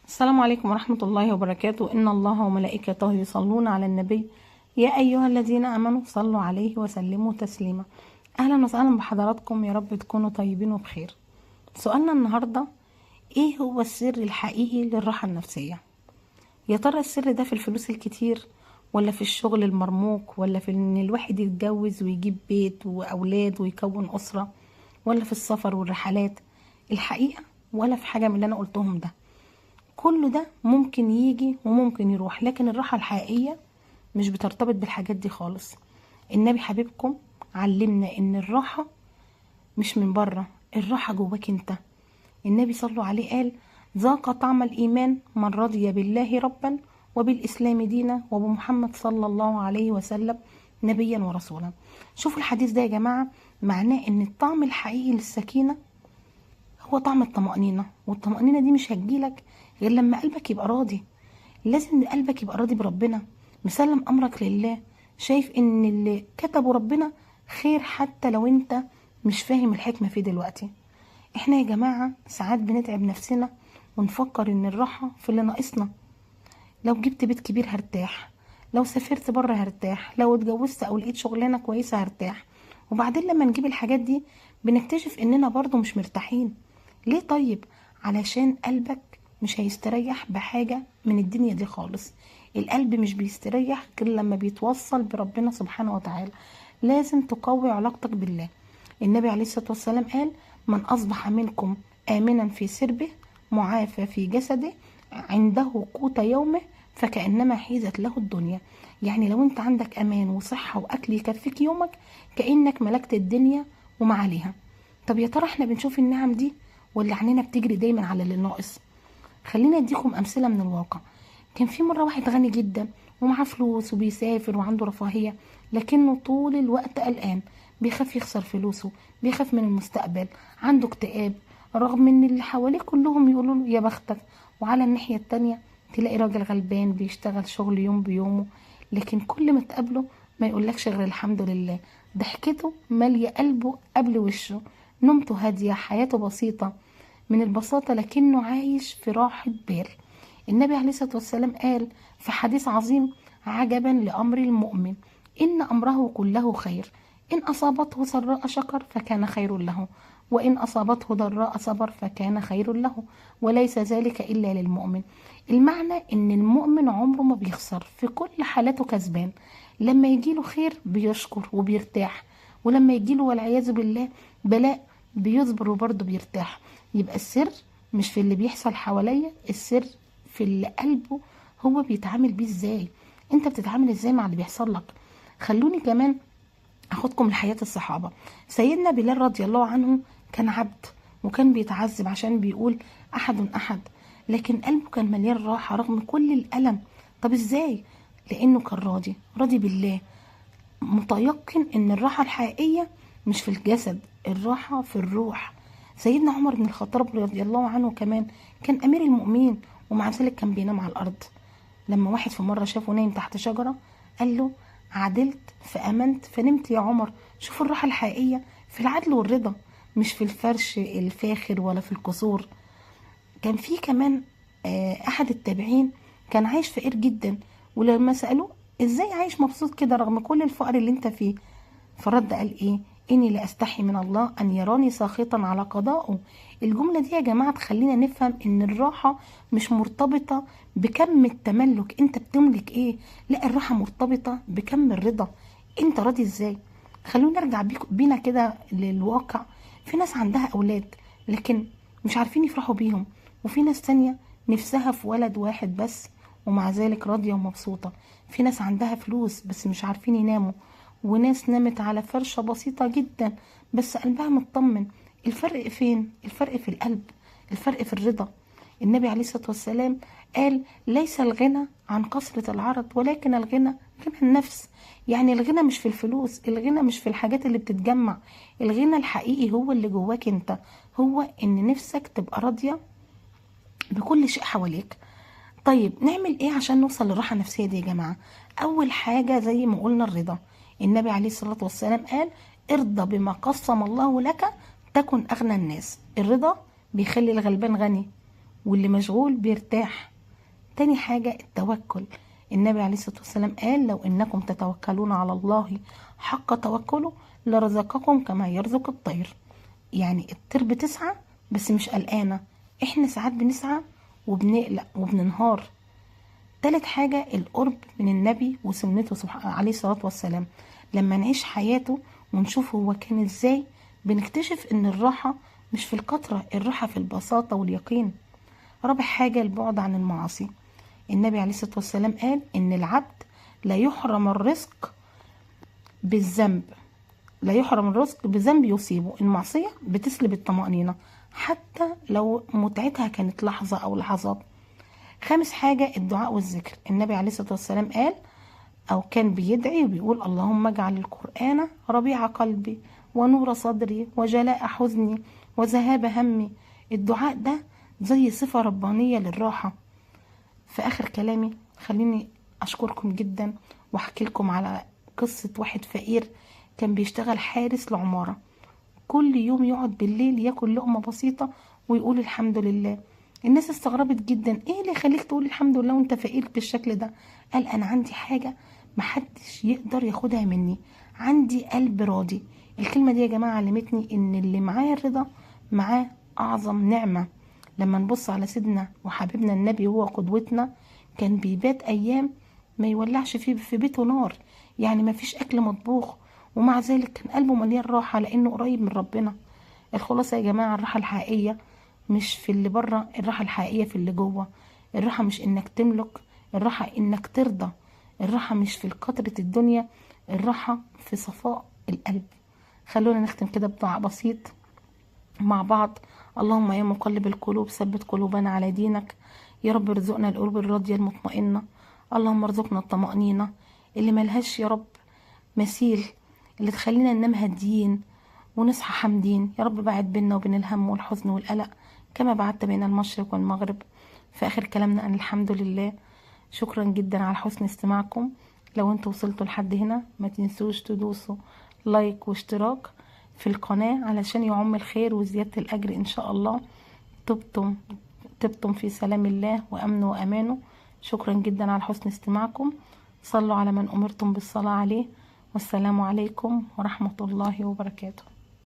السلام عليكم ورحمة الله وبركاته. إن الله وملائكته يصلون على النبي يا أيها الذين آمنوا صلوا عليه وسلموا تسليما. أهلا وسهلا بحضراتكم، يا رب تكونوا طيبين وبخير. سؤالنا النهاردة: إيه هو السر الحقيقي للراحة النفسية؟ يا ترى السر ده في الفلوس الكتير، ولا في الشغل المرموق، ولا في إن الواحد يتجوز ويجيب بيت وأولاد ويكون أسرة، ولا في السفر والرحلات الحقيقة، ولا في حاجة من اللي أنا قلتهم ده؟ كل ده ممكن يجي وممكن يروح، لكن الراحة الحقيقية مش بترتبط بالحاجات دي خالص. النبي حبيبكم علمنا ان الراحة مش من بره، الراحة جواك انت. النبي صلوا عليه قال: ذاق طعم الإيمان من رضي بالله ربا وبالإسلام دينا وبمحمد صلى الله عليه وسلم نبيا ورسولا. شوفوا الحديث ده يا جماعة، معناه ان الطعم الحقيقي للسكينة هو طعم الطمأنينة، والطمأنينة دي مش هتجيلك غير لما قلبك يبقى راضي. لازم قلبك يبقى راضي بربنا، مسلم أمرك لله، شايف إن اللي كتبه ربنا خير حتى لو أنت مش فاهم الحكمة فيه دلوقتي. احنا يا جماعة ساعات بنتعب نفسنا ونفكر إن الراحة في اللي ناقصنا. لو جبت بيت كبير هرتاح، لو سافرت بره هرتاح، لو اتجوزت أو لقيت شغلانة كويسة هرتاح. وبعدين لما نجيب الحاجات دي بنكتشف إننا برضو مش مرتاحين. ليه طيب؟ علشان قلبك مش هيستريح بحاجة من الدنيا دي خالص. القلب مش بيستريح غير لما بيتوصل بربنا سبحانه وتعالى. لازم تقوي علاقتك بالله. النبي عليه الصلاة والسلام قال: من أصبح منكم آمنا في سربه معافى في جسده عنده قوت يومه فكأنما حيزت له الدنيا. يعني لو انت عندك أمان وصحة وأكل يكفيك يومك، كأنك ملكت الدنيا وما عليها. طب يا ترى احنا بنشوف النعم دي ولا عينينا بتجري دايما على اللي ناقص؟ خلينا اديكم امثله من الواقع. كان في مره واحد غني جدا ومعاه فلوس وبيسافر وعنده رفاهيه، لكنه طول الوقت قلقان، بيخاف يخسر فلوسه، بيخاف من المستقبل، عنده اكتئاب، رغم ان اللي حواليه كلهم يقولوا له يا بختك. وعلى الناحيه التانية تلاقي راجل غلبان بيشتغل شغل يوم بيومه، لكن كل ما تقابله ما يقولكش غير الحمد لله. ضحكته ماليه قلبه قبل وشه، نومته هاديه، حياته بسيطه. من البساطة لكنه عايش في راحة بال. النبي عليه الصلاة والسلام قال في حديث عظيم: عجبا لأمر المؤمن إن أمره كله خير، إن أصابته سراء شكر فكان خير له، وإن أصابته ضراء صبر فكان خير له، وليس ذلك إلا للمؤمن. المعنى إن المؤمن عمره ما بيخسر، في كل حالاته كسبان. لما يجيله خير بيشكر وبيرتاح، ولما يجيله والعياذ بالله بلاء بيصبر وبرضه بيرتاح. يبقى السر مش في اللي بيحصل حواليا، السر في اللي قلبه هو بيتعامل بيه ازاي. انت بتتعامل ازاي مع اللي بيحصل لك؟ خلوني كمان اخدكم لحياة الصحابة. سيدنا بلال رضي الله عنه كان عبد، وكان بيتعذب عشان بيقول احد احد، لكن قلبه كان مليان راحة رغم كل الألم. طب ازاي؟ لانه كان راضي بالله، متيقن ان الراحة الحقيقية مش في الجسد، الراحة في الروح. سيدنا عمر بن الخطاب رضي الله عنه كمان كان امير المؤمنين، ومع ذلك كان بينام على الارض. لما واحد في مرة شافه نايم تحت شجرة قال له: عدلت فامنت فنمت يا عمر. شوف الراحة الحقيقية في العدل والرضا، مش في الفرش الفاخر ولا في القصور. كان في كمان احد التابعين كان عايش فقير جدا، ولما سألوه: ازاي عايش مبسوط كده رغم كل الفقر اللي انت فيه؟ فرد قال ايه: اني لا استحي من الله ان يراني ساخطا على قضائه. الجملة دي يا جماعة تخلينا نفهم ان الراحة مش مرتبطة بكم التملك، انت بتملك ايه. لا، الراحة مرتبطة بكم الرضا، انت راضي ازاي. خلونا نرجع بينا كده للواقع. في ناس عندها اولاد لكن مش عارفين يفرحوا بيهم، وفي ناس تانية نفسها في ولد واحد بس ومع ذلك راضية ومبسوطة. في ناس عندها فلوس بس مش عارفين يناموا، وناس نامت على فرشة بسيطة جدا بس قلبها مطمن. الفرق فين؟ الفرق في القلب، الفرق في الرضا. النبي عليه الصلاة والسلام قال: ليس الغنى عن كثرة العرض ولكن الغنى غنى النفس. يعني الغنى مش في الفلوس، الغنى مش في الحاجات اللي بتتجمع، الغنى الحقيقي هو اللي جواك انت، هو ان نفسك تبقى راضية بكل شيء حواليك. طيب نعمل ايه عشان نوصل للراحة النفسية دي يا جماعة؟ اول حاجة زي ما قلنا الرضا. النبي عليه الصلاة والسلام قال: ارضى بما قسم الله لك تكن اغنى الناس. الرضا بيخلي الغلبان غني، واللي مشغول بيرتاح. تاني حاجة التوكل. النبي عليه الصلاة والسلام قال: لو إنكم تتوكلون على الله حق توكله لرزقكم كما يرزق الطير. يعني الطير بتسعى بس مش قلقانة، احنا ساعات بنسعى وبنقلق وبننهار. تالت حاجة القرب من النبي وسنته عليه الصلاة والسلام. لما نعيش حياته ونشوف هو كان ازاي بنكتشف ان الراحة مش في الكثرة، الراحة في البساطة واليقين. رابع حاجة البعد عن المعاصي. النبي عليه الصلاة والسلام قال ان العبد لا يحرم الرزق بالذنب، لا يحرم الرزق بذنب يصيبه. المعصية بتسلب الطمأنينة حتى لو متعتها كانت لحظة أو لحظات. خامس حاجة الدعاء والذكر. النبي عليه الصلاة والسلام قال أو كان بيدعي وبيقول: اللهم اجعل القرآن ربيع قلبي ونور صدري وجلاء حزني وذهاب همي. الدعاء ده زي صفة ربانية للراحة. في آخر كلامي خليني أشكركم جدا وأحكي لكم على قصة واحد فقير كان بيشتغل حارس لعمارة. كل يوم يقعد بالليل ياكل لقمة بسيطة ويقول الحمد لله. الناس استغربت جدا: ايه اللي يخليك تقول الحمد لله وانت فقير بالشكل ده؟ قال: انا عندي حاجة محدش يقدر ياخدها مني، عندي قلب راضي. الكلمة دي يا جماعة علمتني ان اللي معاه الرضا معاه اعظم نعمة. لما نبص على سيدنا وحبيبنا النبي وهو قدوتنا، كان بيبات ايام ما يولعش فيه في بيته نار، يعني ما فيش اكل مطبوخ، ومع ذلك كان قلبه مليان راحة لانه قريب من ربنا. الخلاصة يا جماعة الراحة الحقيقية مش في اللي بره، الراحة الحقيقية في اللي جوه. الراحة مش انك تملك، الراحة انك ترضى. الراحة مش في كترة الدنيا، الراحة في صفاء القلب. خلونا نختم كده بدعاء بسيط مع بعض. اللهم يا مقلب القلوب ثبت قلوبنا على دينك. يا رب ارزقنا القلوب الراضية المطمئنة. اللهم ارزقنا الطمأنينة اللي ملهاش يا رب مثيل، اللي تخلينا ننام هاديين ونصحى حامدين. يا رب بعد بيننا وبين الهم والحزن والقلق كما بعدت بين المشرق والمغرب. في آخر كلامنا أن الحمد لله. شكرا جدا على حسن استماعكم. لو انتوا وصلتوا لحد هنا ما تنسوش تدوسوا لايك واشتراك في القناة علشان يعم الخير وزيادة الأجر إن شاء الله. طبتم في سلام الله وأمن وأمانه. شكرا جدا على حسن استماعكم. صلوا على من أمرتم بالصلاة عليه. والسلام عليكم ورحمة الله وبركاته.